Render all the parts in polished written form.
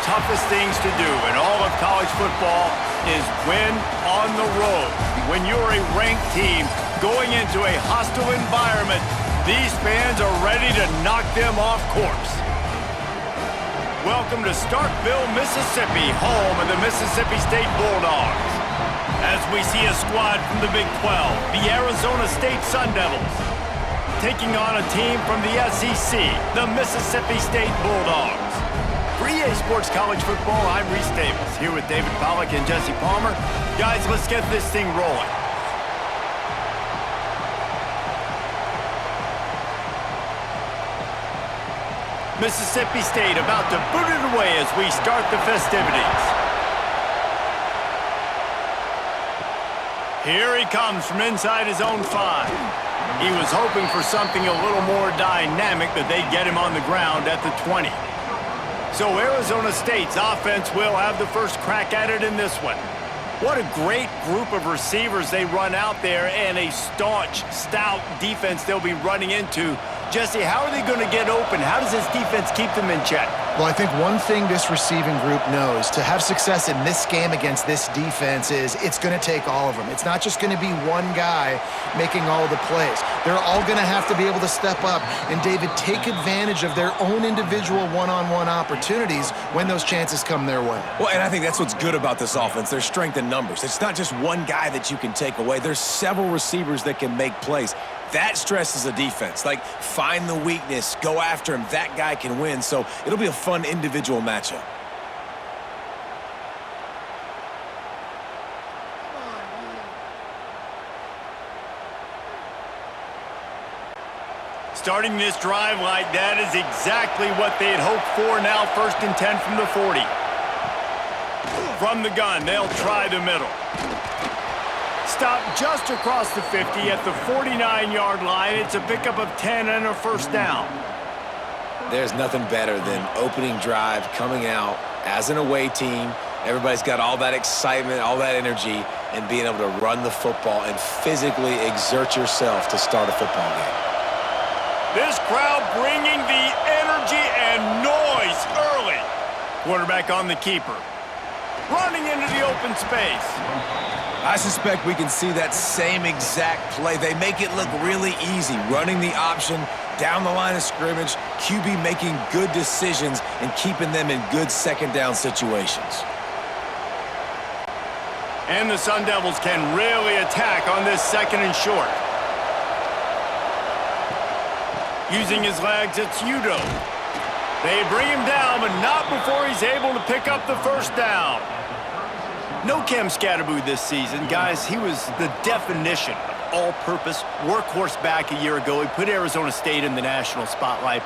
toughest things to do in all of college football is win on the road. When you're a ranked team going into a hostile environment, these fans are ready to knock them off course. Welcome to Starkville, Mississippi, home of the Mississippi State Bulldogs. As we see a squad from the Big 12, the Arizona State Sun Devils, taking on a team from the SEC, the Mississippi State Bulldogs. For EA Sports College Football, I'm Reese Davis, here with David Pollack and Jesse Palmer. Guys, let's get this thing rolling. Mississippi State about to boot it away as we start the festivities. Here he comes from inside his own 5. He was hoping for something a little more dynamic, but they get him on the ground at the 20. So Arizona State's offense will have the first crack at it in this one. What a great group of receivers they run out there, and a staunch, stout defense they'll be running into. Jesse, how are they going to get open? How does this defense keep them in check? Well, I think one thing this receiving group knows to have success in this game against this defense is it's going to take all of them. It's not just going to be one guy making all the plays. They're all going to have to be able to step up and, David, take advantage of their own individual one-on-one opportunities when those chances come their way. Well, and I think that's what's good about this offense. There's strength in numbers. It's not just one guy that you can take away. There's several receivers that can make plays. That stresses a defense. Like, find the weakness, go after him. That guy can win. So it'll be a fun individual matchup. Starting this drive like that is exactly what they had hoped for. Now 1st and 10 from the 40. From the gun, they'll try the middle. Stop just across the 50 at the 49-yard line. It's a pickup of 10 and a first down. There's nothing better than opening drive, coming out as an away team. Everybody's got all that excitement, all that energy, and being able to run the football and physically exert yourself to start a football game. This crowd bringing the energy and noise early. Quarterback on the keeper. Running into the open space. I suspect we can see that same exact play. They make it look really easy, running the option down the line of scrimmage, QB making good decisions and keeping them in good second down situations. And the Sun Devils can really attack on this 2nd and short. Using his legs, it's Udo. They bring him down, but not before he's able to pick up the first down. No Cam Scatterboo this season, guys. He was the definition of all-purpose workhorse back a year ago. He put Arizona State in the national spotlight.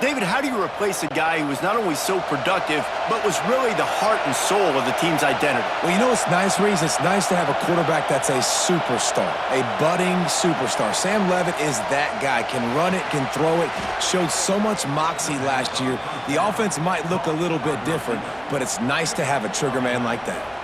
David, how do you replace a guy who was not only so productive, but was really the heart and soul of the team's identity? Well, you know what's nice, Reese? It's nice to have a quarterback that's a superstar, a budding superstar. Sam Levitt is that guy. Can run it, can throw it, showed so much moxie last year. The offense might look a little bit different, but it's nice to have a trigger man like that.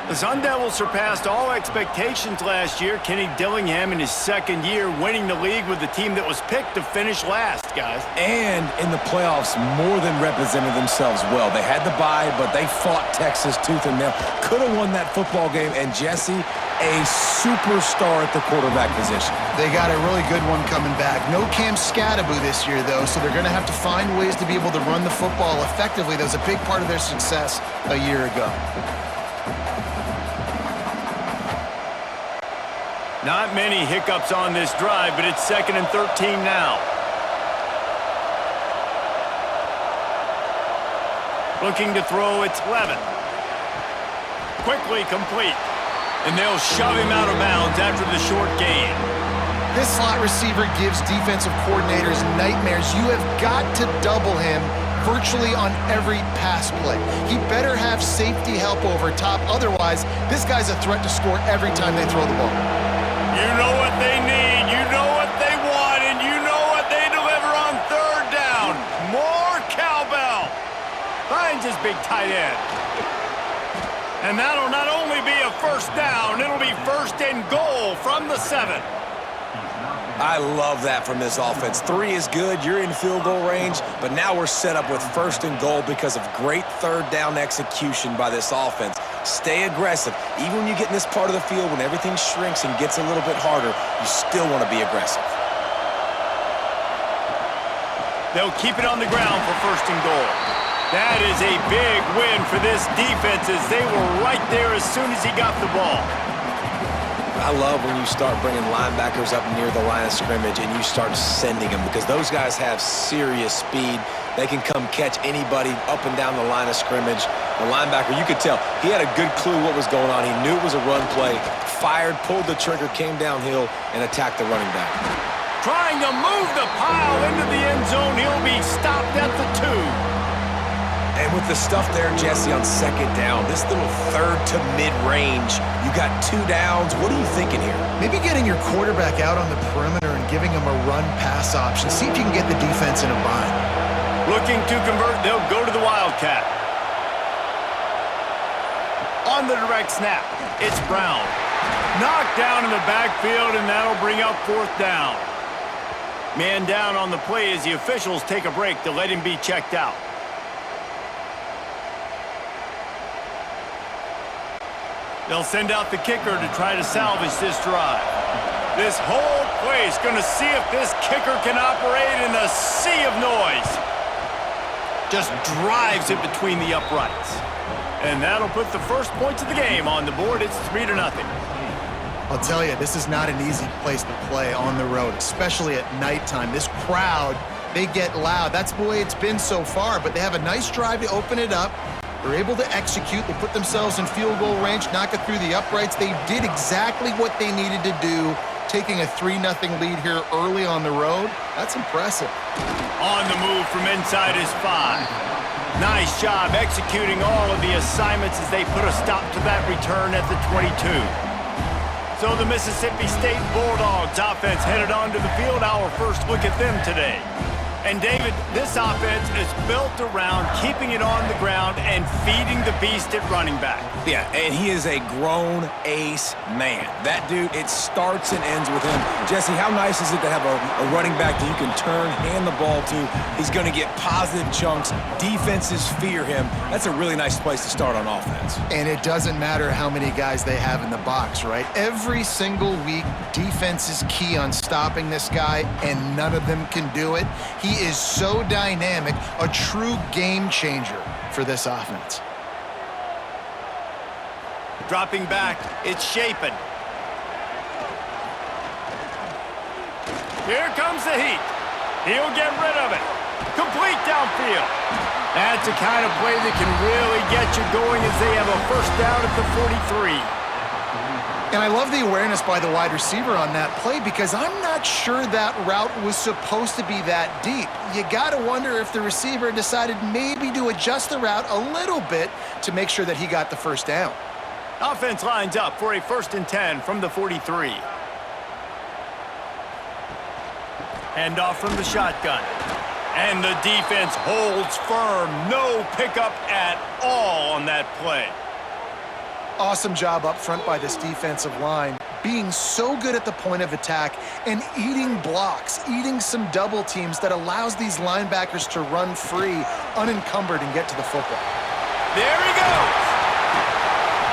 The Sun Devils surpassed all expectations last year. Kenny Dillingham in his 2nd year winning the league with the team that was picked to finish last, guys. And in the playoffs, more than represented themselves well. They had the bye, but they fought Texas tooth and nail. Could have won that football game. And Jesse, a superstar at the quarterback position. They got a really good one coming back. No Cam Scatterboo this year, though, so they're going to have to find ways to be able to run the football effectively. That was a big part of their success a year ago. Not many hiccups on this drive, but it's 2nd and 13 now. Looking to throw, it's Levin. Quickly complete. And they'll shove him out of bounds after the short gain. This slot receiver gives defensive coordinators nightmares. You have got to double him virtually on every pass play. He better have safety help over top. Otherwise, this guy's a threat to score every time they throw the ball. You know what they need, you know what they want, and you know what they deliver on 3rd down. More cowbell. Finds his big tight end. And that'll not only be a first down, it'll be 1st and goal from the 7. I love that from this offense. 3 is good, you're in field goal range, but now we're set up with 1st and goal because of great 3rd down execution by this offense. Stay aggressive. Even when you get in this part of the field, when everything shrinks and gets a little bit harder, you still want to be aggressive. They'll keep it on the ground for 1st and goal. That is a big win for this defense as they were right there as soon as he got the ball. I love when you start bringing linebackers up near the line of scrimmage and you start sending them because those guys have serious speed. They can come catch anybody up and down the line of scrimmage. The linebacker, you could tell, he had a good clue what was going on. He knew it was a run play, fired, pulled the trigger, came downhill, and attacked the running back. Trying to move the pile into the end zone. He'll be stopped at the 2. And with the stuff there, Jesse, on 2nd down, this little 3rd to mid-range, you got 2 downs. What are you thinking here? Maybe getting your quarterback out on the perimeter and giving him a run-pass option. See if you can get the defense in a bind. Looking to convert, they'll go to the Wildcat. On the direct snap, it's Brown. Knocked down in the backfield, and that'll bring up 4th down. Man down on the play as the officials take a break to let him be checked out. They'll send out the kicker to try to salvage this drive. This whole play is going to see if this kicker can operate in a sea of noise. Just drives it between the uprights. And that'll put the first points of the game on the board. It's 3-0. I'll tell you, this is not an easy place to play on the road, especially at nighttime. This crowd, they get loud. That's the way it's been so far, but they have a nice drive to open it up. They're able to execute. They put themselves in field goal range, knock it through the uprights. They did exactly what they needed to do, taking a 3-0 lead here early on the road. That's impressive. On the move from inside his 5. Nice job executing all of the assignments as they put a stop to that return at the 22. So the Mississippi State Bulldogs offense headed onto the field. Our first look at them today. And David, this offense is built around keeping it on the ground and feeding the beast at running back. Yeah, and he is a grown ace man. That dude, it starts and ends with him. Jesse, how nice is it to have a running back that you can turn, hand the ball to? He's going to get positive chunks. Defenses fear him. That's a really nice place to start on offense. And it doesn't matter how many guys they have in the box, right? Every single week, defense is key on stopping this guy, and none of them can do it. He is so dynamic, a true game changer for this offense. Dropping back, it's Shapen. Here comes the heat. He'll get rid of it. Complete downfield. That's the kind of play that can really get you going as they have a 1st down at the 43. And I love the awareness by the wide receiver on that play because I'm not sure that route was supposed to be that deep. You got to wonder if the receiver decided maybe to adjust the route a little bit to make sure that he got the 1st down. Offense lines up for a 1st and 10 from the 43. Hand off from the shotgun. And the defense holds firm. No pickup at all on that play. Awesome job up front by this defensive line, being so good at the point of attack and eating blocks, eating some double teams that allows these linebackers to run free, unencumbered, and get to the football. There he goes.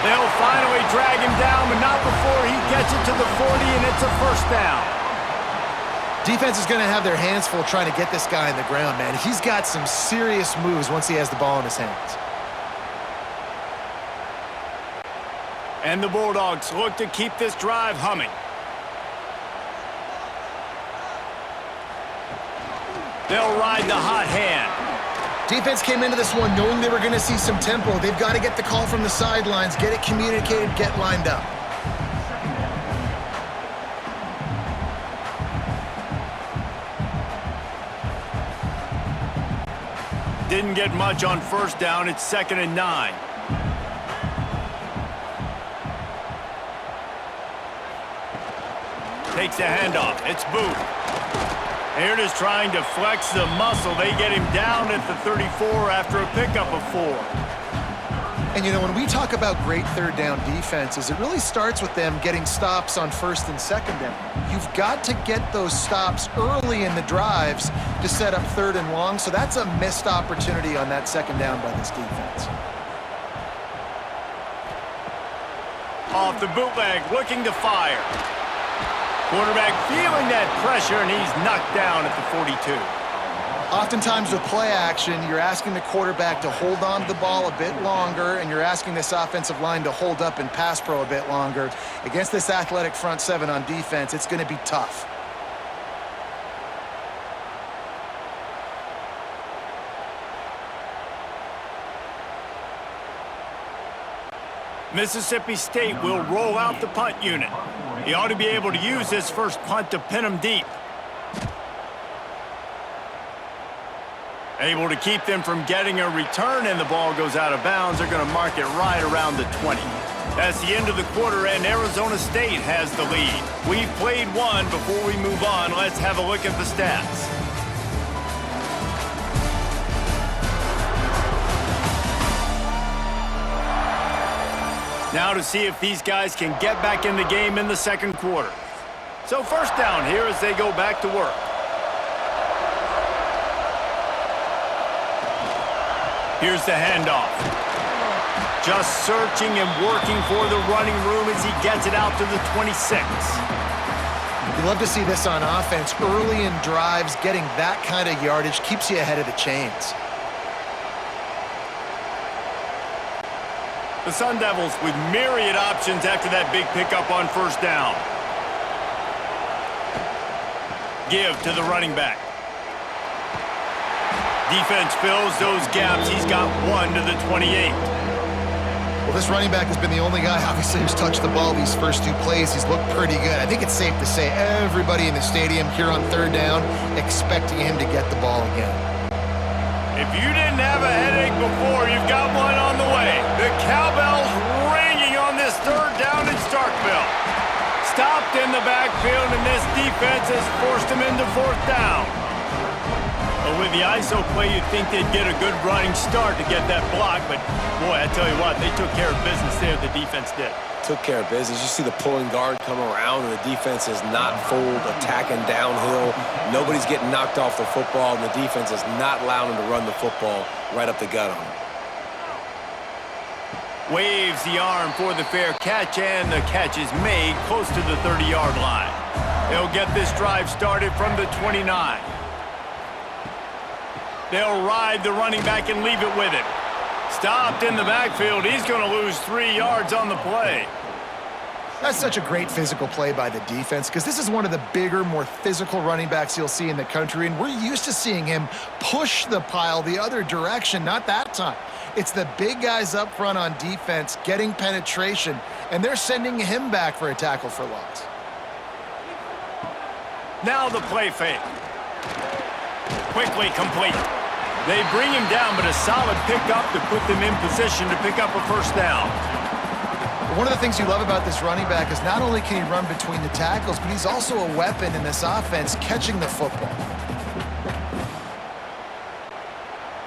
They'll finally drag him down, but not before he gets it to the 40, and it's a 1st down. Defense is going to have their hands full trying to get this guy on the ground, man. He's got some serious moves once he has the ball in his hands. And the Bulldogs look to keep this drive humming. They'll ride the hot hand. Defense came into this one knowing they were going to see some tempo. They've got to get the call from the sidelines, get it communicated, get lined up. Didn't get much on 1st down. It's 2nd and 9. Takes the handoff. It's Booth. Here it is trying to flex the muscle. They get him down at the 34 after a pickup of 4. And, you know, when we talk about great third down defenses, it really starts with them getting stops on first and second down. You've got to get those stops early in the drives to set up third and long, so that's a missed opportunity on that second down by this defense. Off the bootleg, looking to fire. Quarterback feeling that pressure, and he's knocked down at the 42. Oftentimes with play action, you're asking the quarterback to hold on to the ball a bit longer, and you're asking this offensive line to hold up in pass pro a bit longer. Against this athletic front seven on defense, it's going to be tough. Mississippi State will roll out the punt unit. He ought to be able to use this first punt to pin him deep. Able to keep them from getting a return, and the ball goes out of bounds. They're going to mark it right around the 20. That's the end of the quarter, and Arizona State has the lead. We've played one. Before we move on, let's have a look at the stats. Now to see if these guys can get back in the game in the second quarter. So first down here as they go back to work. Here's the handoff. Just searching and working for the running room as he gets it out to the 26. You love to see this on offense. Early in drives, getting that kind of yardage keeps you ahead of the chains. The Sun Devils with myriad options after that big pickup on first down. Give to the running back. Defense fills those gaps. He's got one to the 28. Well, this running back has been the only guy, obviously, who's touched the ball these first two plays. He's looked pretty good. I think it's safe to say everybody in the stadium here on third down expecting him to get the ball again. If you didn't have a headache before, you've got one on the way. The cowbell's ringing on this third down in Starkville. Stopped in the backfield, and this defense has forced him into fourth down. But with the ISO play, you'd think they'd get a good running start to get that block. But, boy, I tell you what, they took care of business there. The defense did. Took care of business. You see the pulling guard come around, and the defense is not fooled, attacking downhill. Nobody's getting knocked off the football, and the defense is not allowing them to run the football right up the gut on them. Waves the arm for the fair catch, and the catch is made close to the 30-yard line. They'll get this drive started from the 29. They'll ride the running back and leave it with him. Stopped in the backfield. He's going to lose 3 yards on the play. That's such a great physical play by the defense because this is one of the bigger, more physical running backs you'll see in the country, and we're used to seeing him push the pile the other direction. Not that time. It's the big guys up front on defense getting penetration, and they're sending him back for a tackle for loss. Now the play fake. Quickly complete. They bring him down, but a solid pickup to put them in position to pick up a first down. One of the things you love about this running back is not only can he run between the tackles, but he's also a weapon in this offense catching the football.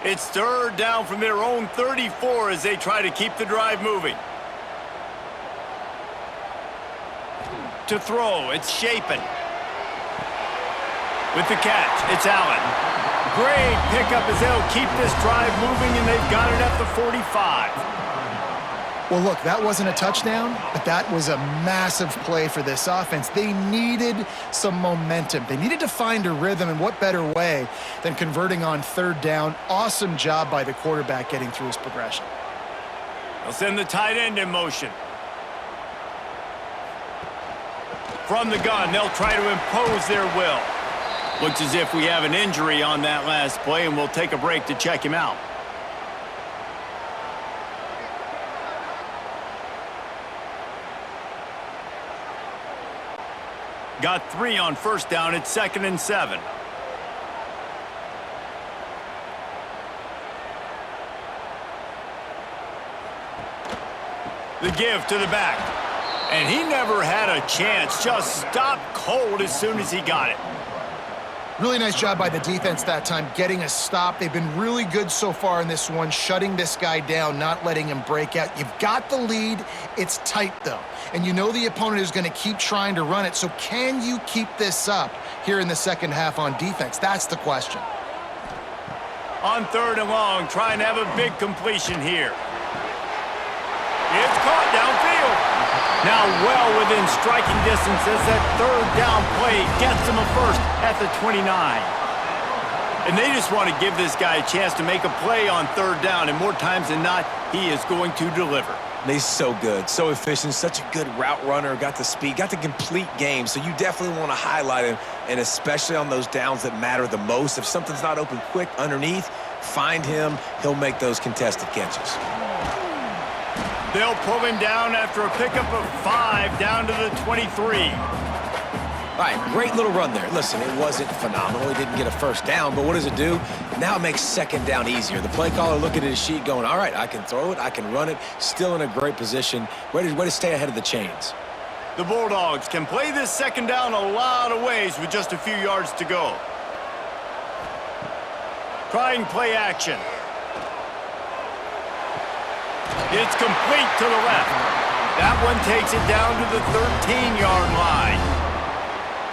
It's third down from their own 34 as they try to keep the drive moving. To throw, it's Shapen. With the catch, it's Allen. Great pickup as they'll keep this drive moving, and they've got it at the 45. Well, look, that wasn't a touchdown, but that was a massive play for this offense. They needed some momentum. They needed to find a rhythm, and what better way than converting on third down. Awesome job by the quarterback getting through his progression. They'll send the tight end in motion. From the gun, they'll try to impose their will. Looks as if we have an injury on that last play, and we'll take a break to check him out. Got 3 on first down. It's 2nd and 7. The give to the back. And he never had a chance. Just stopped cold as soon as he got it. Really nice job by the defense that time, getting a stop. They've been really good so far in this one, shutting this guy down, not letting him break out. You've got the lead. It's tight, though. And you know the opponent is going to keep trying to run it. So can you keep this up here in the second half on defense? That's the question. On 3rd and long, trying to have a big completion here. It's caught downfield. Now well within striking distance as that 3rd down play gets him a first at the 29. And they just want to give this guy a chance to make a play on 3rd down, and more times than not, he is going to deliver. He's so good, so efficient, such a good route runner, got the speed, got the complete game, so you definitely want to highlight him, and especially on those downs that matter the most. If something's not open quick underneath, find him, he'll make those contested catches. They'll pull him down after a pickup of 5 down to the 23. All right, great little run there. Listen, it wasn't phenomenal. He didn't get a first down, but what does it do? Now it makes 2nd down easier. The play caller looking at his sheet going, all right, I can throw it, I can run it, still in a great position. Way to stay ahead of the chains. The Bulldogs can play this 2nd down a lot of ways with just a few yards to go. Trying play action. It's complete to the left. That one takes it down to the 13-yard line.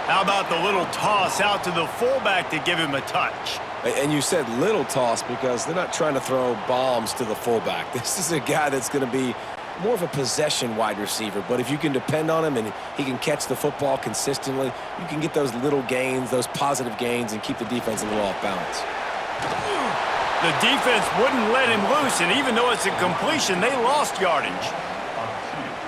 How about the little toss out to the fullback to give him a touch? And you said little toss because they're not trying to throw bombs to the fullback. This is a guy that's going to be more of a possession wide receiver, but if you can depend on him and he can catch the football consistently, you can get those little gains, those positive gains, and keep the defense a little off balance. The defense wouldn't let him loose, and even though it's a completion, they lost yardage.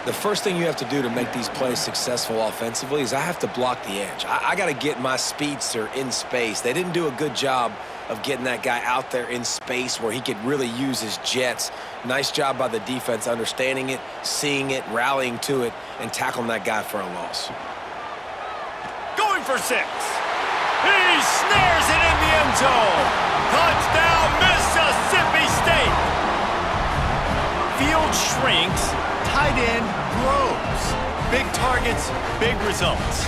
The first thing you have to do to make these plays successful offensively is I have to block the edge. I got to get my speedster in space. They didn't do a good job of getting that guy out there in space where he could really use his jets. Nice job by the defense understanding it, seeing it, rallying to it, and tackling that guy for a loss. Going for 6. He snares it in the end zone. Touchdown, Mississippi State. Field shrinks, tight end grows. Big targets, big results.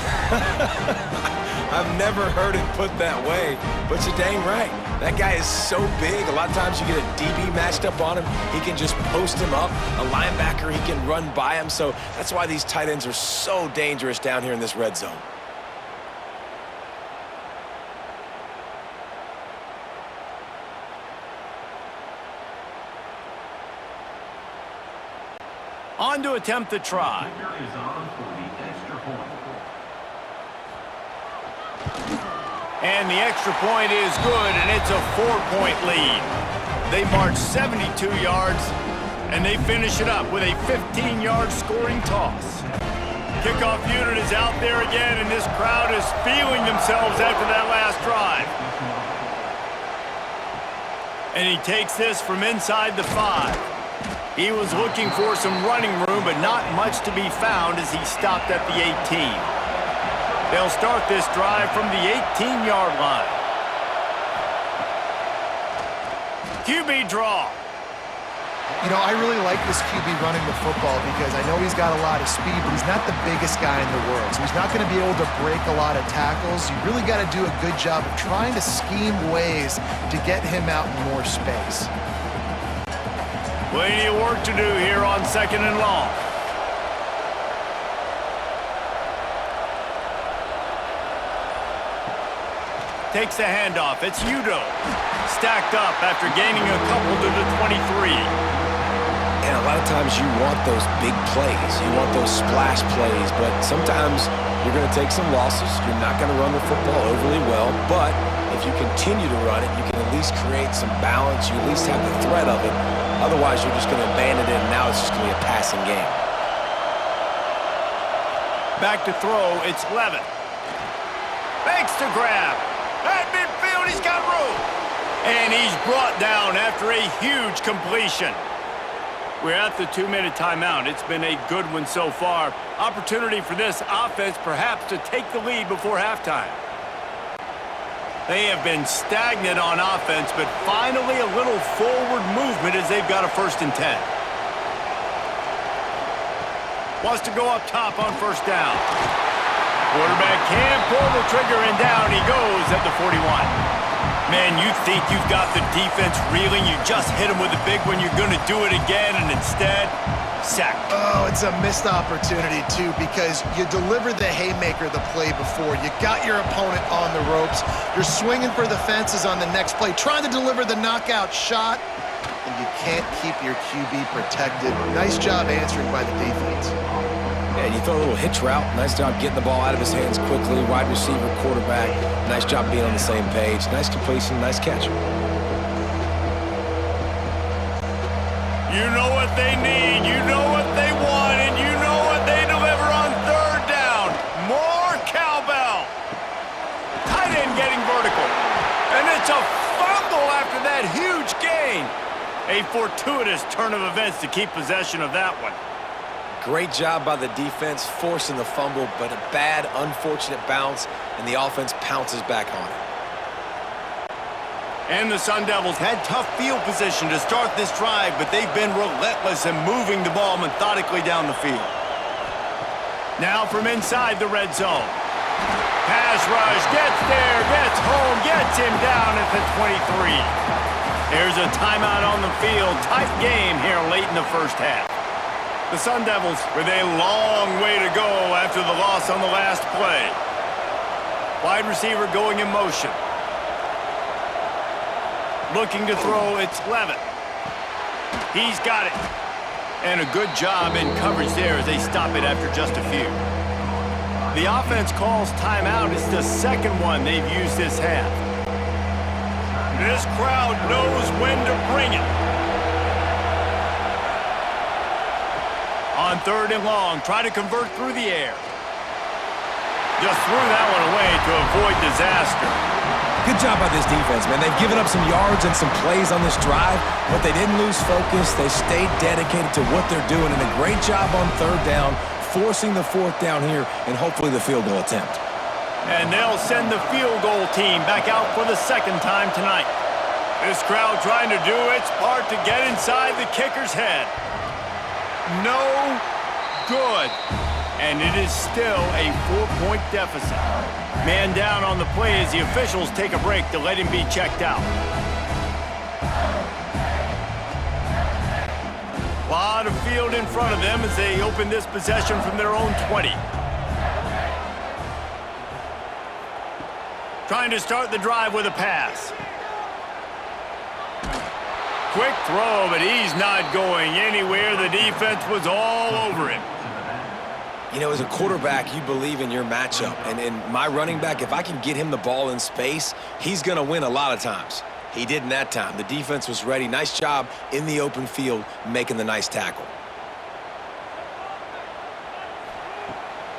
I've never heard it put that way, but you're dang right. That guy is so big. A lot of times you get a DB matched up on him. He can just post him up. A linebacker, he can run by him. So that's why these tight ends are so dangerous down here in this red zone. On to attempt the try. And the extra point is good, and it's a 4-point lead. They march 72 yards, and they finish it up with a 15-yard scoring toss. Kickoff unit is out there again, and this crowd is feeling themselves after that last drive. And he takes this from inside the 5. He was looking for some running room, but not much to be found as he stopped at the 18. They'll start this drive from the 18-yard line. QB draw. You know, I really like this QB running the football because I know he's got a lot of speed, but he's not the biggest guy in the world. So he's not going to be able to break a lot of tackles. You really got to do a good job of trying to scheme ways to get him out in more space. Plenty of work to do here on 2nd and long. Takes the handoff. It's Udo. Stacked up after gaining a couple to the 23. And a lot of times you want those big plays. You want those splash plays, but sometimes you're going to take some losses. You're not going to run the football overly well, but if you continue to run it, you can at least create some balance. You at least have the threat of it. Otherwise, you're just going to abandon it, and now it's just going to be a passing game. Back to throw, it's Levin. Makes the grab. At midfield, he's got room. And he's brought down after a huge completion. We're at the 2-minute timeout. It's been a good one so far. Opportunity for this offense perhaps to take the lead before halftime. They have been stagnant on offense, but finally a little forward movement as they've got a 1st and 10. Wants to go up top on 1st down. Quarterback can't pull the trigger, and down he goes at the 41. Man, you think you've got the defense reeling. You just hit them with a big one. You're going to do it again, and instead, sack. Oh, it's a missed opportunity, too, because you delivered the haymaker the play before. You got your opponent on the ropes. You're swinging for the fences on the next play, trying to deliver the knockout shot, and you can't keep your QB protected. Nice job answering by the defense. And you throw a little hitch route. Nice job getting the ball out of his hands quickly. Wide receiver, quarterback. Nice job being on the same page. Nice completion, nice catch. You know what they need, you know what they want, and you know what they deliver on third down. More cowbell. Tight end getting vertical. And it's a fumble after that huge gain. A fortuitous turn of events to keep possession of that one. Great job by the defense forcing the fumble, but a bad, unfortunate bounce, and the offense pounces back on it. And the Sun Devils had tough field position to start this drive, but they've been relentless in moving the ball methodically down the field. Now from inside the red zone. Pass rush, gets there, gets home, gets him down at the 23. There's a timeout on the field. Tight game here late in the first half. The Sun Devils with a long way to go after the loss on the last play. Wide receiver going in motion. Looking to throw, it's Levitt. He's got it. And a good job in coverage there as they stop it after just a few. The offense calls timeout. It's the second one they've used this half. This crowd knows when to bring it. On third and long, try to convert through the air. Just threw that one away to avoid disaster. Good job by this defense, man. They've given up some yards and some plays on this drive, but they didn't lose focus. They stayed dedicated to what they're doing, and a great job on third down, forcing the fourth down here, and hopefully the field goal attempt. And they'll send the field goal team back out for the second time tonight. This crowd trying to do its part to get inside the kicker's head. No good. And it is still a 4-point deficit. Man down on the play as the officials take a break to let him be checked out. A lot of field in front of them as they open this possession from their own 20. Trying to start the drive with a pass. Quick throw, but he's not going anywhere. The defense was all over him. You know, as a quarterback, you believe in your matchup. And in my running back, if I can get him the ball in space, he's going to win a lot of times. He didn't that time. The defense was ready. Nice job in the open field making the nice tackle.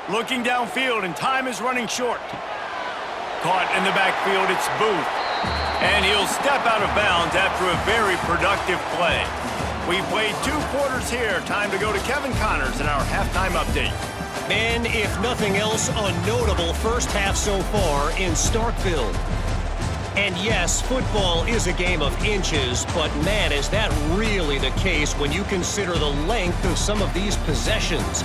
Looking downfield, and time is running short. Caught in the backfield, it's Booth. And he'll step out of bounds after a very productive play. We've played 2 quarters here. Time to go to Kevin Connors in our halftime update. Man, if nothing else, a notable first half so far in Starkville. And yes, football is a game of inches, but man, is that really the case when you consider the length of some of these possessions.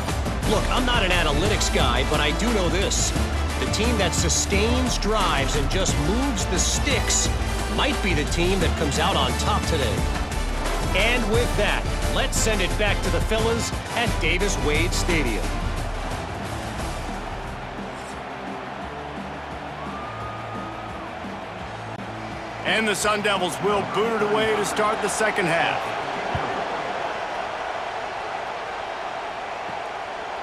Look, I'm not an analytics guy, but I do know this. The team that sustains drives and just moves the sticks might be the team that comes out on top today. And with that, let's send it back to the fellas at Davis-Wade Stadium. And the Sun Devils will boot it away to start the second half.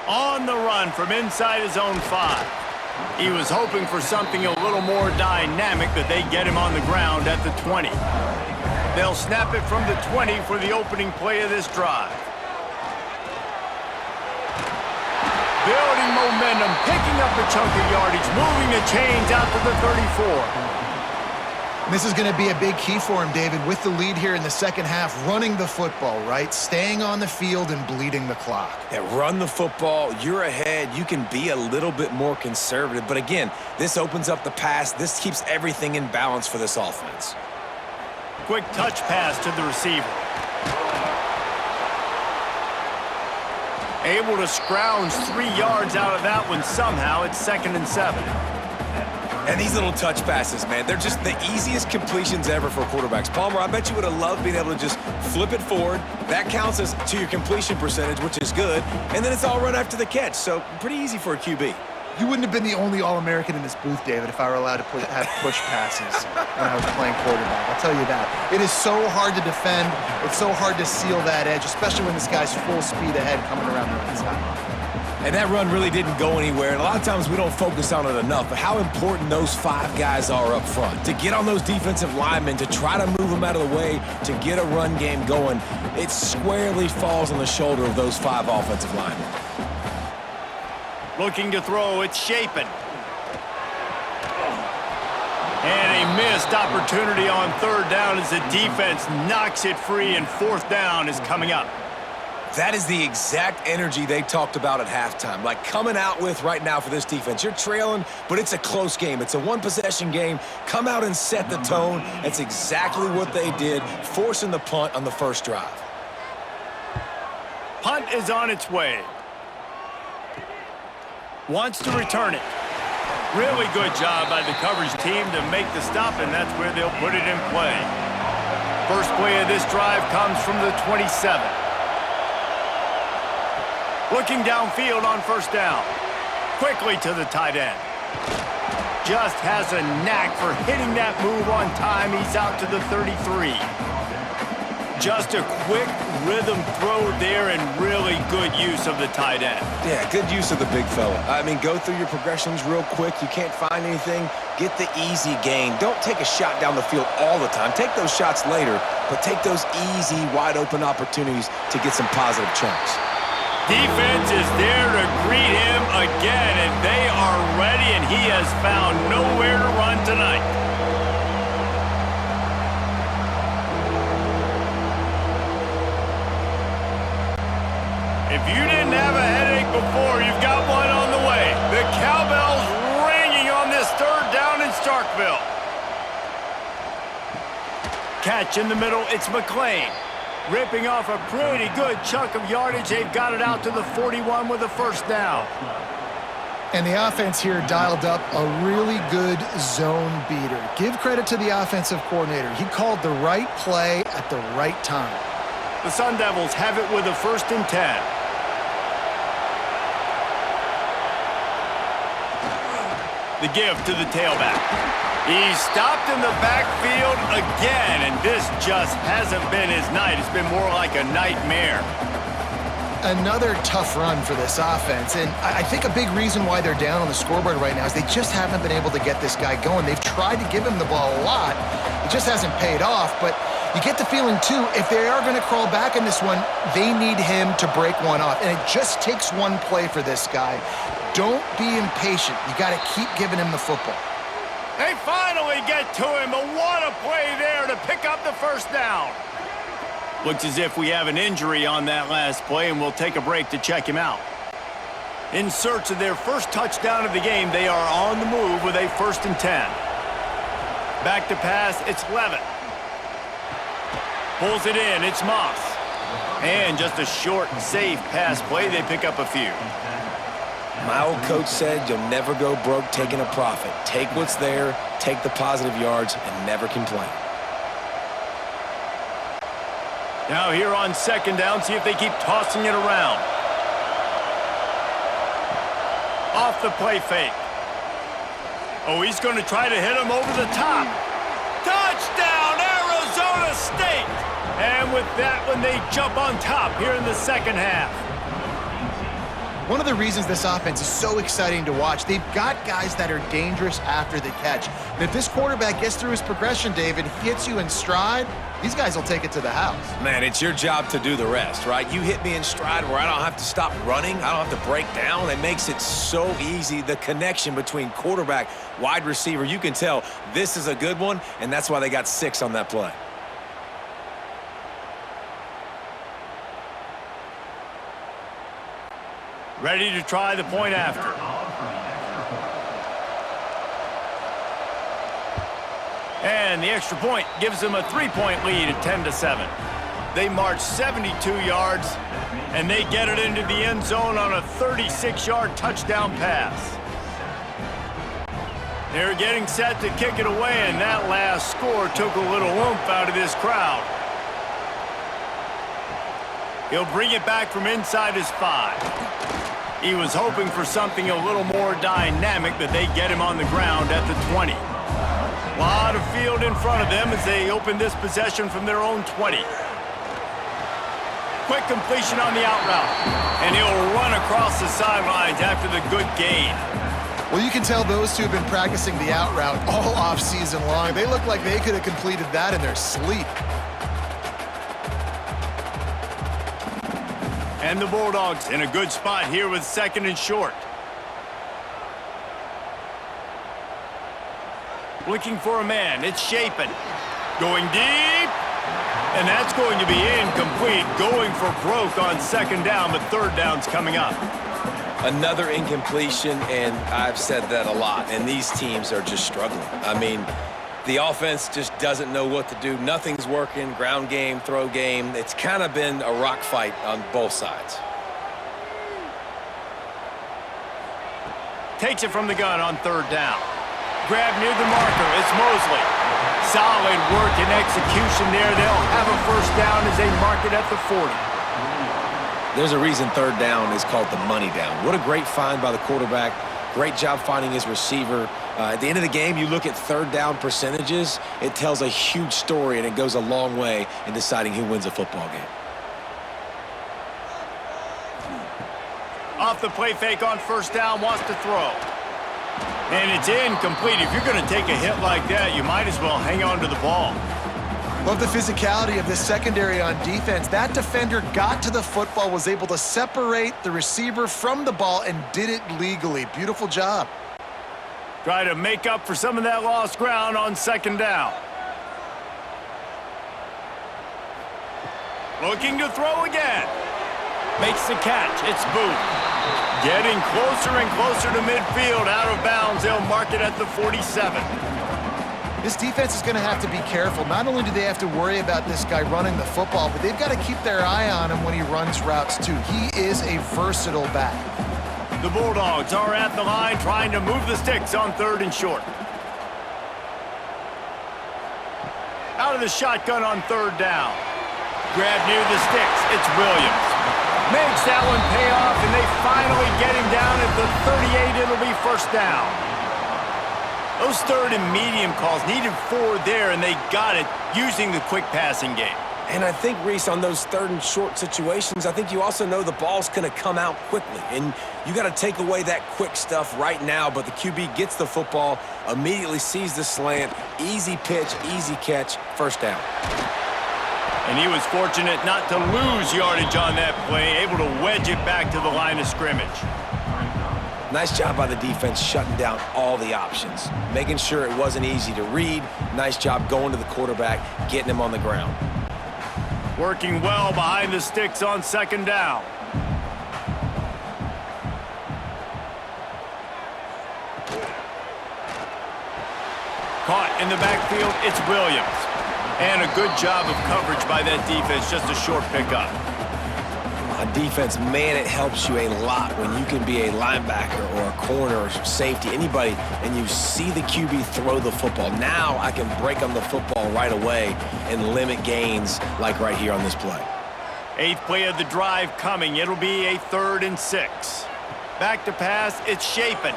On the run from inside his own 5. He was hoping for something a little more dynamic, but they get him on the ground at the 20. They'll snap it from the 20 for the opening play of this drive. Building momentum, picking up a chunk of yardage, moving the chains out to the 34. This is going to be a big key for him, David, with the lead here in the second half, running the football, right? Staying on the field and bleeding the clock. Yeah, run the football. You're ahead. You can be a little bit more conservative. But again, this opens up the pass. This keeps everything in balance for this offense. Quick touch pass to the receiver. Able to scrounge 3 yards out of that one somehow. It's 2nd and 7. And these little touch passes, man, they're just the easiest completions ever for quarterbacks. Palmer, I bet you would have loved being able to just flip it forward. That counts as to your completion percentage, which is good. And then it's all run after the catch, so pretty easy for a QB. You wouldn't have been the only All-American in this booth, David, if I were allowed to have push passes when I was playing quarterback. I'll tell you that. It is so hard to defend. It's so hard to seal that edge, especially when this guy's full speed ahead coming around the right side. And that run really didn't go anywhere. And a lot of times we don't focus on it enough, but how important those 5 guys are up front. To get on those defensive linemen, to try to move them out of the way, to get a run game going, it squarely falls on the shoulder of those 5 offensive linemen. Looking to throw, it's Shapen. And a missed opportunity on 3rd down as the defense knocks it free, and 4th down is coming up. That is the exact energy they talked about at halftime, like coming out with right now for this defense. You're trailing, but it's a close game. It's a one-possession game. Come out and set the tone. That's exactly what they did, forcing the punt on the first drive. Punt is on its way. Wants to return it. Really good job by the coverage team to make the stop, and that's where they'll put it in play. First play of this drive comes from the 27. Looking downfield on 1st down. Quickly to the tight end. Just has a knack for hitting that move on time. He's out to the 33. Just a quick rhythm throw there and really good use of the tight end. Yeah, good use of the big fella. I mean, go through your progressions real quick. You can't find anything. Get the easy gain. Don't take a shot down the field all the time. Take those shots later, but take those easy, wide-open opportunities to get some positive chunks. Defense is there to greet him again, and they are ready, and he has found nowhere to run tonight. If you didn't have a headache before, you've got one on the way. The cowbell's ringing on this 3rd down in Starkville. Catch in the middle, it's McLean. Ripping off a pretty good chunk of yardage. They've got it out to the 41 with a 1st down. And the offense here dialed up a really good zone beater. Give credit to the offensive coordinator. He called the right play at the right time. The Sun Devils have it with a 1st and 10. The give to the tailback. He's stopped in the backfield again, and this just hasn't been his night. It's been more like a nightmare. Another tough run for this offense, and I think a big reason why they're down on the scoreboard right now is they just haven't been able to get this guy going. They've tried to give him the ball a lot. It just hasn't paid off, but you get the feeling, too, if they are going to crawl back in this one, they need him to break one off, and it just takes one play for this guy. Don't be impatient. You got to keep giving him the football. They finally get to him, but what a play there to pick up the 1st down. Looks as if we have an injury on that last play, and we'll take a break to check him out. In search of their first touchdown of the game, they are on the move with a 1st and 10. Back to pass, it's Levitt. Pulls it in, it's Moss. And just a short, safe pass play, they pick up a few. My old coach said you'll never go broke taking a profit. Take what's there, take the positive yards, and never complain. Now here on 2nd down, see if they keep tossing it around. Off the play fake. Oh, he's going to try to hit him over the top. Touchdown, Arizona State! And with that one, they jump on top here in the 2nd half. One of the reasons this offense is so exciting to watch, they've got guys that are dangerous after the catch. And if this quarterback gets through his progression, David, hits you in stride, these guys will take it to the house. Man, it's your job to do the rest, right? You hit me in stride where I don't have to stop running. I don't have to break down. It makes it so easy, the connection between quarterback, wide receiver. You can tell this is a good one, and that's why they got 6 on that play. Ready to try the point after. And the extra point gives them a 3-point lead at 10-7. They march 72 yards, and they get it into the end zone on a 36-yard touchdown pass. They're getting set to kick it away, and that last score took a little oomph out of this crowd. He'll bring it back from inside his 5. He was hoping for something a little more dynamic, but they get him on the ground at the 20. A lot of field in front of them as they open this possession from their own 20. Quick completion on the out route, and he'll run across the sidelines after the good gain. Well, you can tell those two have been practicing the out route all off-season long. They look like they could have completed that in their sleep. And the Bulldogs in a good spot here with 2nd and short. Looking for a man. It's Shapen. Going deep. And that's going to be incomplete. Going for broke on 2nd down, but 3rd down's coming up. Another incompletion, and I've said that a lot, and these teams are just struggling. I mean, the offense just doesn't know what to do. Nothing's working, ground game, throw game. It's kind of been a rock fight on both sides. Takes it from the gun on 3rd down. Grab near the marker. It's Mosley. Solid work and execution there. They'll have a 1st down as they mark it at the 40. There's a reason 3rd down is called the money down. What a great find by the quarterback. Great job finding his receiver. At the end of the game, you look at 3rd down percentages. It tells a huge story, and it goes a long way in deciding who wins a football game. Off the play fake on 1st down, wants to throw. And it's incomplete. If you're going to take a hit like that, you might as well hang on to the ball. Love the physicality of this secondary on defense. That defender got to the football, was able to separate the receiver from the ball, and did it legally. Beautiful job. Try to make up for some of that lost ground on 2nd down. Looking to throw again. Makes the catch. It's Booth. Getting closer and closer to midfield. Out of bounds. They'll mark it at the 47. This defense is going to have to be careful. Not only do they have to worry about this guy running the football, but they've got to keep their eye on him when he runs routes too. He is a versatile back. The Bulldogs are at the line trying to move the sticks on 3rd and short. Out of the shotgun on 3rd down. Grab near the sticks. It's Williams. Makes that one pay off, and they finally get him down at the 38. It'll be 1st down. Those 3rd and medium calls needed 4 there, and they got it using the quick passing game. And I think, Reese, on those 3rd and short situations, I think you also know the ball's going to come out quickly. And you got to take away that quick stuff right now. But the QB gets the football, immediately sees the slant, easy pitch, easy catch, 1st down. And he was fortunate not to lose yardage on that play, able to wedge it back to the line of scrimmage. Nice job by the defense shutting down all the options, making sure it wasn't easy to read. Nice job going to the quarterback, getting him on the ground. Working well behind the sticks on 2nd down. Caught in the backfield, it's Williams. And a good job of coverage by that defense, just a short pickup. On defense, man, it helps you a lot when you can be a linebacker or a corner or safety, anybody, and you see the QB throw the football. Now I can break on the football right away and limit gains like right here on this play. 8th play of the drive coming. It'll be a 3rd and 6. Back to pass, it's Shapen.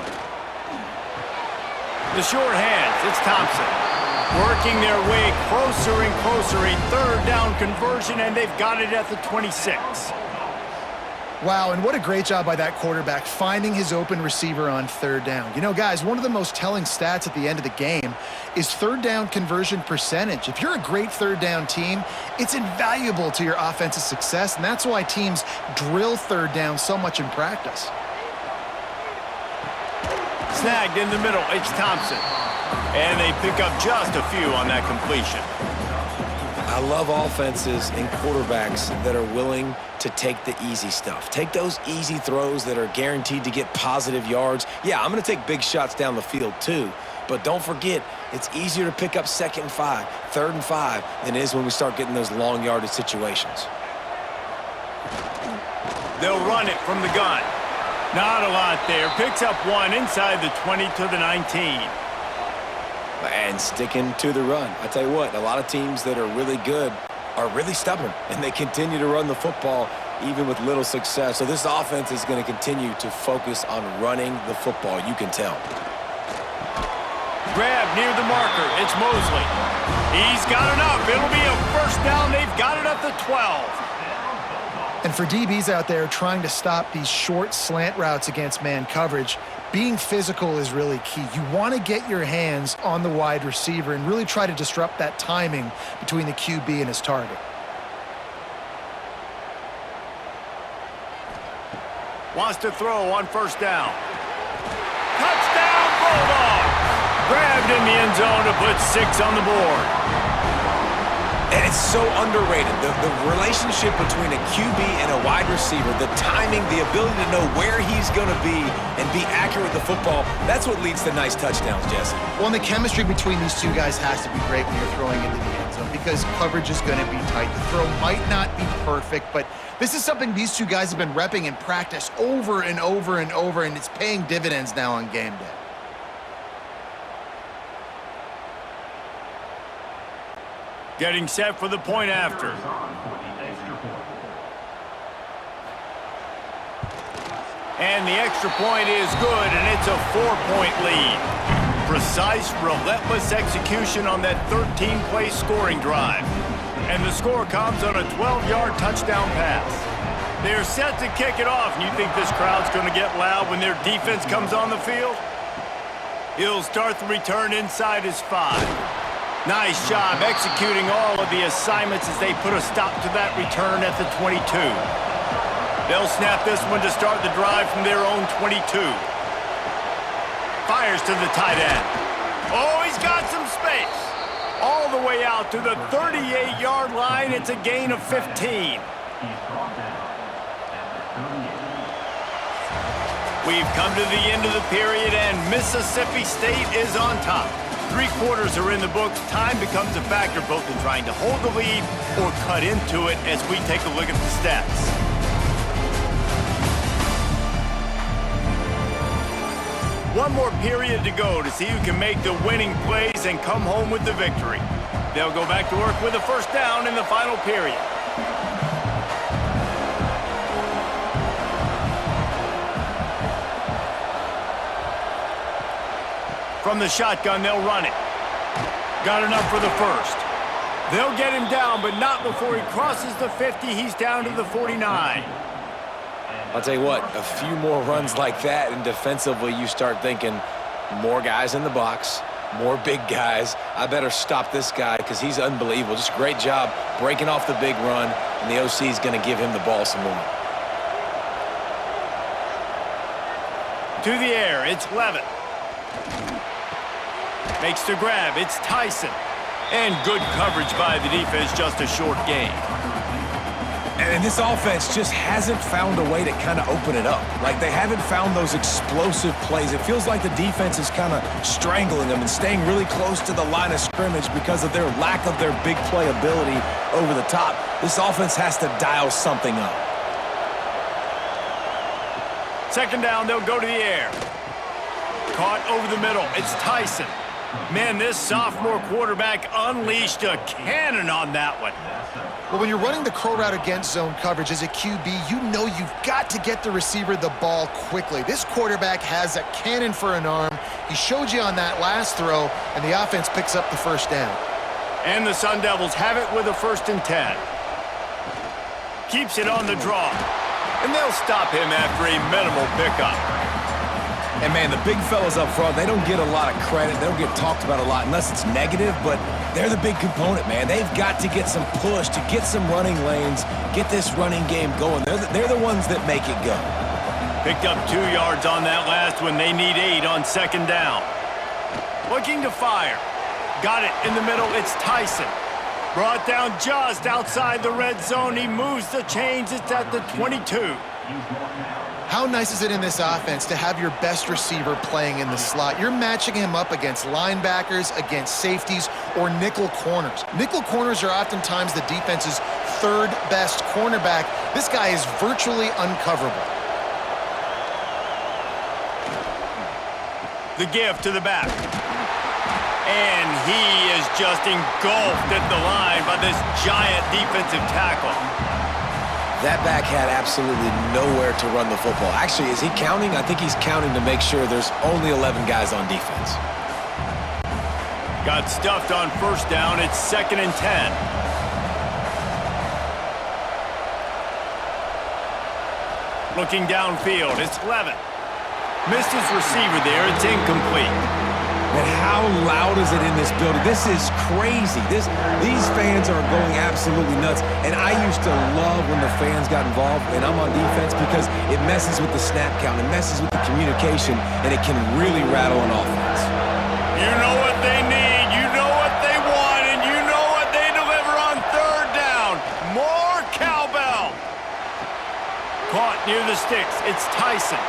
The short hands, it's Thompson. Working their way closer and closer. A 3rd down conversion, and they've got it at the 26. Wow, and what a great job by that quarterback finding his open receiver on 3rd down. You know, guys, one of the most telling stats at the end of the game is 3rd down conversion percentage. If you're a great 3rd down team, it's invaluable to your offensive success, and that's why teams drill 3rd down so much in practice. Snagged in the middle, it's Thompson. And they pick up just a few on that completion. I love offenses and quarterbacks that are willing to take the easy stuff. Take those easy throws that are guaranteed to get positive yards. Yeah, I'm going to take big shots down the field too, but don't forget, It's easier to pick up 2nd and 5, 3rd and 5 than it is when we start getting those long yardage situations. They'll run it from the gun. Not a lot there. Picks up 1 inside the 20 to the 19. And sticking to the run. I tell you what, a lot of teams that are really good are really stubborn, and they continue to run the football even with little success. So this offense is going to continue to focus on running the football. You can tell. Grab near the marker. It's Mosley. He's got enough. It'll be a first down. They've got it at the 12. And for DBs out there trying to stop these short slant routes against man coverage, being physical is really key. You want to get your hands on the wide receiver and really try to disrupt that timing between the QB and his target. Wants to throw on first down. Touchdown, Bulldogs! Grabbed in the end zone to put 6 on the board. And it's so underrated. The relationship between a QB and a wide receiver, the timing, the ability to know where he's going to be and be accurate with the football, that's what leads to nice touchdowns, Jesse. Well, and the chemistry between these two guys has to be great when you're throwing into the end zone because coverage is going to be tight. The throw might not be perfect, but this is something these two guys have been repping in practice over and over and over, and it's paying dividends now on game day. Getting set for the point after. And the extra point is good, and it's a 4-point lead. Precise, relentless execution on that 13-play scoring drive. And the score comes on a 12-yard touchdown pass. They're set to kick it off, and you think this crowd's going to get loud when their defense comes on the field? He'll start the return inside his 5. Nice job executing all of the assignments as they put a stop to that return at the 22. They'll snap this one to start the drive from their own 22. Fires to the tight end. Oh, he's got some space. All the way out to the 38-yard line. It's a gain of 15. We've come to the end of the period, and Mississippi State is on top. 3 quarters are in the books. Time becomes a factor both in trying to hold the lead or cut into it as we take a look at the stats. One more period to go to see who can make the winning plays and come home with the victory. They'll go back to work with a first down in the final period. From the shotgun, they'll run it. Got enough for the first. They'll get him down, but not before he crosses the 50. He's down to the 49. I'll tell you what, a few more runs like that, and defensively you start thinking more guys in the box, more big guys. I better stop this guy because he's unbelievable. Just a great job breaking off the big run, and the OC is going to give him the ball some more. To the air, it's Levitt. Makes the grab, it's Tyson. And good coverage by the defense, just a short gain. And this offense just hasn't found a way to kind of open it up. Like, they haven't found those explosive plays. It feels like the defense is kind of strangling them and staying really close to the line of scrimmage because of their lack of their big play ability over the top. This offense has to dial something up. Second down, they'll go to the air. Caught over the middle, it's Tyson. Man, this sophomore quarterback unleashed a cannon on that one. Well, when you're running the curl route against zone coverage as a QB, you know you've got to get the receiver the ball quickly. This quarterback has a cannon for an arm. He showed you on that last throw, and the offense picks up the first down. And the Sun Devils have it with a 1st and 10. Keeps it on the draw. And they'll stop him after a minimal pickup. And, man, the big fellas up front, they don't get a lot of credit. They don't get talked about a lot unless it's negative, but they're the big component, man. They've got to get some push, to get some running lanes, get this running game going. They're the ones that make it go. Picked up 2 yards on that last one. They need 8 on second down. Looking to fire. Got it in the middle. It's Tyson. Brought down just outside the red zone. He moves the chains. It's at the 22. How nice is it in this offense to have your best receiver playing in the slot? You're matching him up against linebackers, against safeties, or nickel corners. Nickel corners are oftentimes the defense's third best cornerback. This guy is virtually uncoverable. The give to the back. And he is just engulfed at the line by this giant defensive tackle. That back had absolutely nowhere to run the football. Actually, is he counting? I think he's counting to make sure there's only 11 guys on defense. Got stuffed on first down. It's 2nd and 10. Looking downfield, it's Levitt. Missed his receiver there. It's incomplete. And how loud is it in this building? This is crazy. These fans are going absolutely nuts. And I used to love when the fans got involved, and I'm on defense, because it messes with the snap count, it messes with the communication, and it can really rattle an offense. You know what they need, you know what they want, and you know what they deliver on 3rd down. More cowbell. Caught near the sticks. It's Tyson.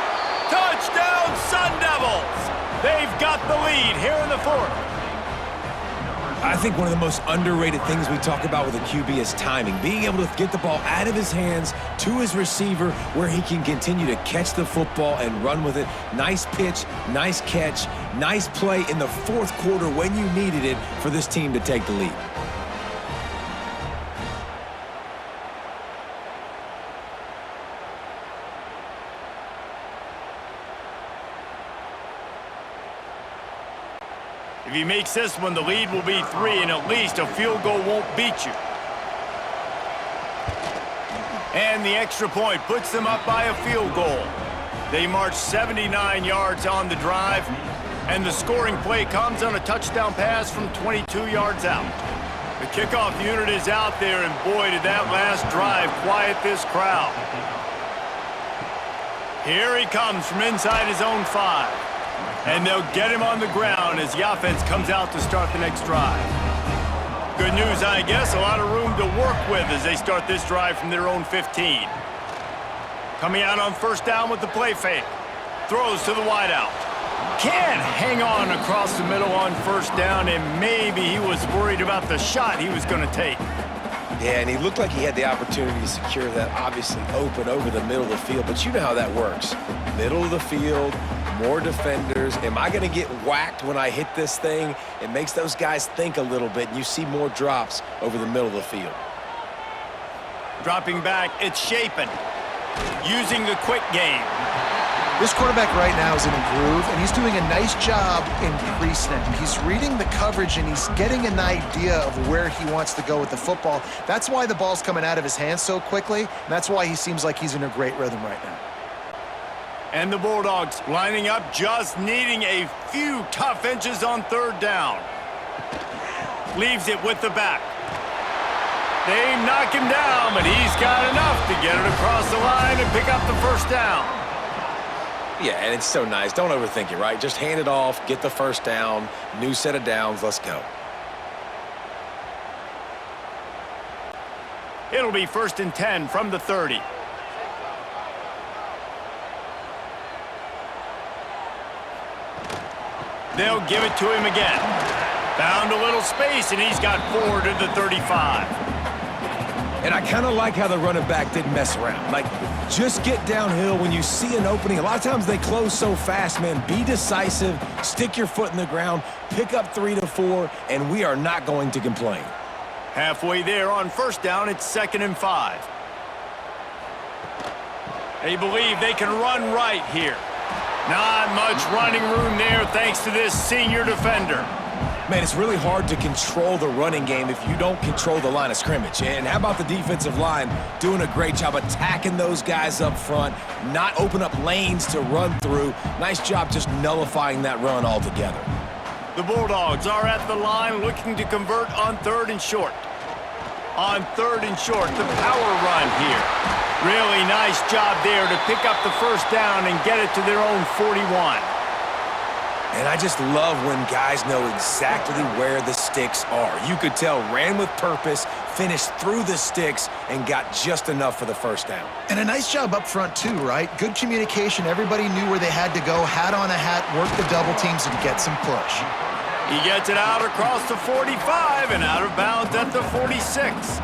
Touchdown, Sun Devils! They've got the lead here in the 4th. I think one of the most underrated things we talk about with a QB is timing. Being able to get the ball out of his hands to his receiver where he can continue to catch the football and run with it. Nice pitch, nice catch, nice play in the 4th quarter when you needed it for this team to take the lead. If he makes this one, the lead will be 3, and at least a field goal won't beat you. And the extra point puts them up by a field goal. They march 79 yards on the drive, and the scoring play comes on a touchdown pass from 22 yards out. The kickoff unit is out there, and boy, did that last drive quiet this crowd. Here he comes from inside his own 5. And they'll get him on the ground as the offense comes out to start the next drive. Good news, I guess, a lot of room to work with as they start this drive from their own 15. Coming out on first down with the play fake. Throws to the wideout. Can't hang on across the middle on first down, and maybe he was worried about the shot he was going to take. Yeah, and he looked like he had the opportunity to secure that, obviously open over the middle of the field, but you know how that works. Middle of the field, more defenders. Am I going to get whacked when I hit this thing? It makes those guys think a little bit, and you see more drops over the middle of the field. Dropping back, it's Shapen. Using the quick game. This quarterback right now is in a groove, and he's doing a nice job in pre-snap. He's reading the coverage, and he's getting an idea of where he wants to go with the football. That's why the ball's coming out of his hands so quickly, and that's why he seems like he's in a great rhythm right now. And the Bulldogs lining up, just needing a few tough inches on 3rd down. Leaves it with the back. They knock him down, but he's got enough to get it across the line and pick up the first down. Yeah, and it's so nice. Don't overthink it, right? Just hand it off, get the first down, new set of downs, let's go. It'll be 1st and 10 from the 30. They'll give it to him again. Found a little space, and he's got 4 to the 35. And I kind of like how the running back didn't mess around. Like, just get downhill when you see an opening. A lot of times they close so fast, man. Be decisive, stick your foot in the ground, pick up 3 to 4, and we are not going to complain. Halfway there on first down, it's 2nd and 5. They believe they can run right here. Not much running room there thanks to this senior defender. Man, it's really hard to control the running game if you don't control the line of scrimmage. And how about the defensive line doing a great job attacking those guys up front, not open up lanes to run through. Nice job just nullifying that run altogether. The Bulldogs are at the line looking to convert on 3rd and short. On 3rd and short, the power run here. Really nice job there to pick up the first down and get it to their own 41. And I just love when guys know exactly where the sticks are. You could tell ran with purpose, finished through the sticks, and got just enough for the first down. And a nice job up front too, right? Good communication. Everybody knew where they had to go, hat on a hat, work the double teams, and get some push. He gets it out across the 45 and out of bounds at the 46.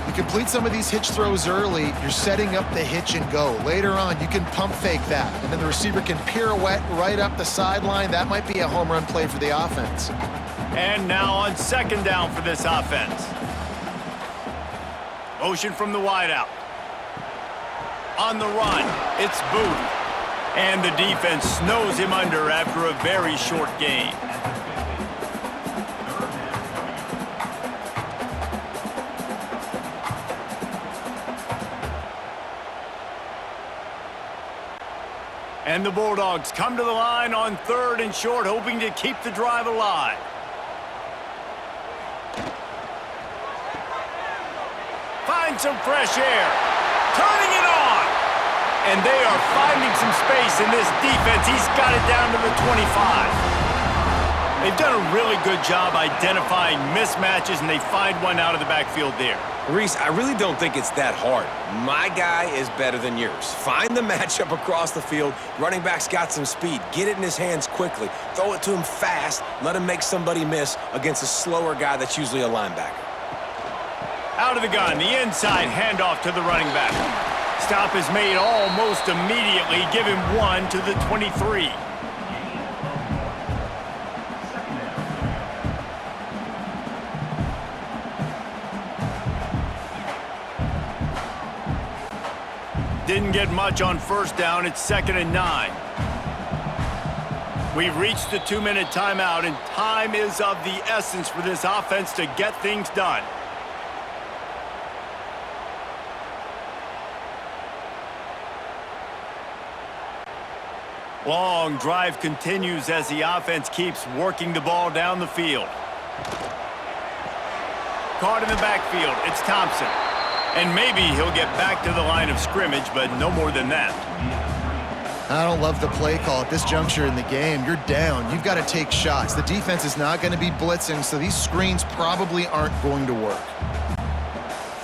You complete some of these hitch throws early, you're setting up the hitch and go. Later on, you can pump fake that, and then the receiver can pirouette right up the sideline. That might be a home run play for the offense. And now on second down for this offense. Motion from the wideout. On the run, it's Booth. And the defense snows him under after a very short gain. And the Bulldogs come to the line on third and short, hoping to keep the drive alive. Find some fresh air. Turning it on. And they are finding some space in this defense. He's got it down to the 25. They've done a really good job identifying mismatches, and they find one out of the backfield there. Reese, I really don't think it's that hard. My guy is better than yours. Find the matchup across the field. Running back's got some speed. Get it in his hands quickly. Throw it to him fast. Let him make somebody miss against a slower guy that's usually a linebacker. Out of the gun, the inside handoff to the running back. Stop is made almost immediately. Give him one to the 23. Didn't get much on first down. It's 2nd and 9. We've reached the 2-minute timeout, and time is of the essence for this offense to get things done. Long drive continues as the offense keeps working the ball down the field. Caught in the backfield, it's Thompson. And maybe he'll get back to the line of scrimmage, but no more than that. I don't love the play call at this juncture in the game. You're down. You've got to take shots. The defense is not going to be blitzing, so these screens probably aren't going to work.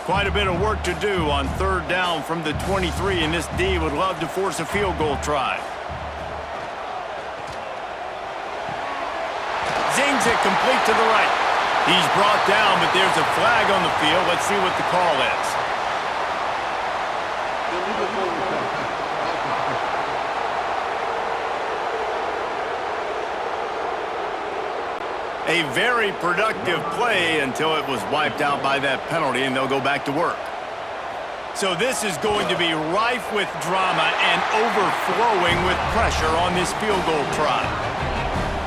Quite a bit of work to do on third down from the 23, and this D would love to force a field goal try. Zings it complete to the right. He's brought down, but there's a flag on the field. Let's see what the call is. A very productive play until it was wiped out by that penalty, and they'll go back to work. So this is going to be rife with drama and overflowing with pressure on this field goal try.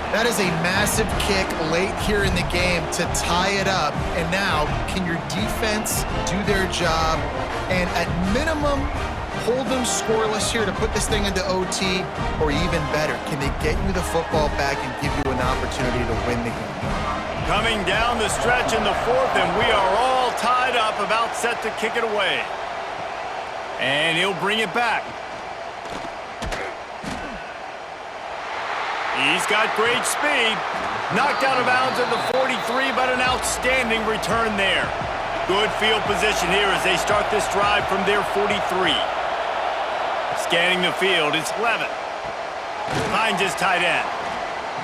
That is a massive kick late here in the game to tie it up. And now, can your defense do their job and at minimum hold them scoreless here to put this thing into OT? Or even better, can they get you the football back and give you an opportunity to win the game? Coming down the stretch in the fourth, and we are all tied up, about set to kick it away. And he'll bring it back. He's got great speed. Knocked out of bounds at the 43, but an outstanding return there. Good field position here as they start this drive from their 43. Scanning the field, it's Levitt. Finds his tight end.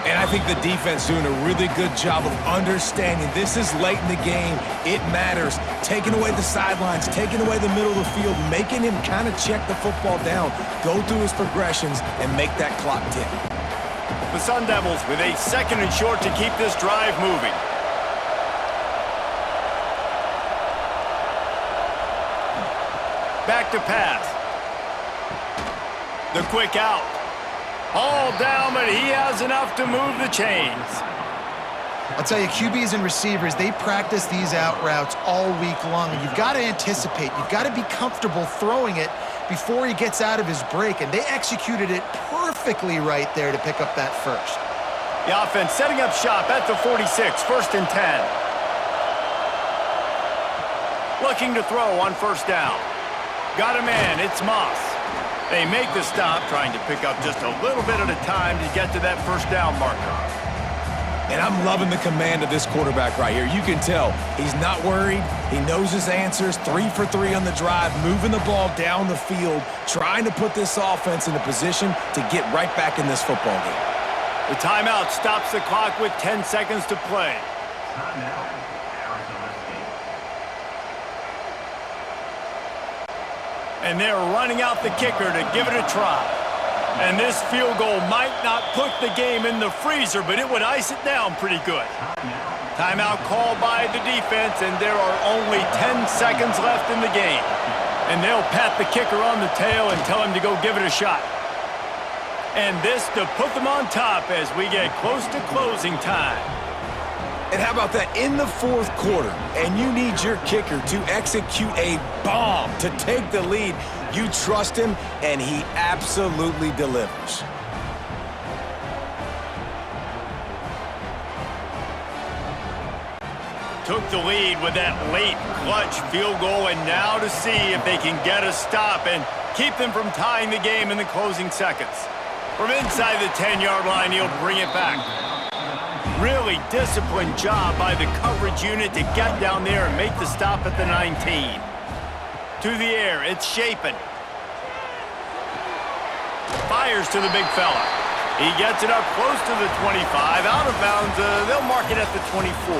And I think the defense doing a really good job of understanding this is late in the game. It matters. Taking away the sidelines, taking away the middle of the field, making him kind of check the football down, go through his progressions, and make that clock tick. The Sun Devils with a 2nd and short to keep this drive moving. Back to pass. The quick out. All down, but he has enough to move the chains. I'll tell you, QBs and receivers, they practice these out routes all week long, and you've got to anticipate. You've got to be comfortable throwing it before he gets out of his break, and they executed it perfectly right there to pick up that first. The offense setting up shop at the 46, 1st and 10. Looking to throw on first down. Got a man, it's Moss. They make the stop, trying to pick up just a little bit at a time to get to that first down marker. And I'm loving the command of this quarterback right here. You can tell he's not worried. He knows his answers. 3 for 3 on the drive, moving the ball down the field, trying to put this offense in a position to get right back in this football game. The timeout stops the clock with 10 seconds to play. And they're running out the kicker to give it a try. And this field goal might not put the game in the freezer, but it would ice it down pretty good. Timeout called by the defense, and there are only 10 seconds left in the game. And they'll pat the kicker on the tail and tell him to go give it a shot. And this to put them on top as we get close to closing time. And how about that in the fourth quarter, and you need your kicker to execute a bomb to take the lead. You trust him, and he absolutely delivers. Took the lead with that late clutch field goal, and now to see if they can get a stop and keep them from tying the game in the closing seconds. From inside the 10-yard line, he'll bring it back. Really disciplined job by the coverage unit to get down there and make the stop at the 19. To the air, it's Shapen. Fires to the big fella. He gets it up close to the 25. Out of bounds, they'll mark it at the 24.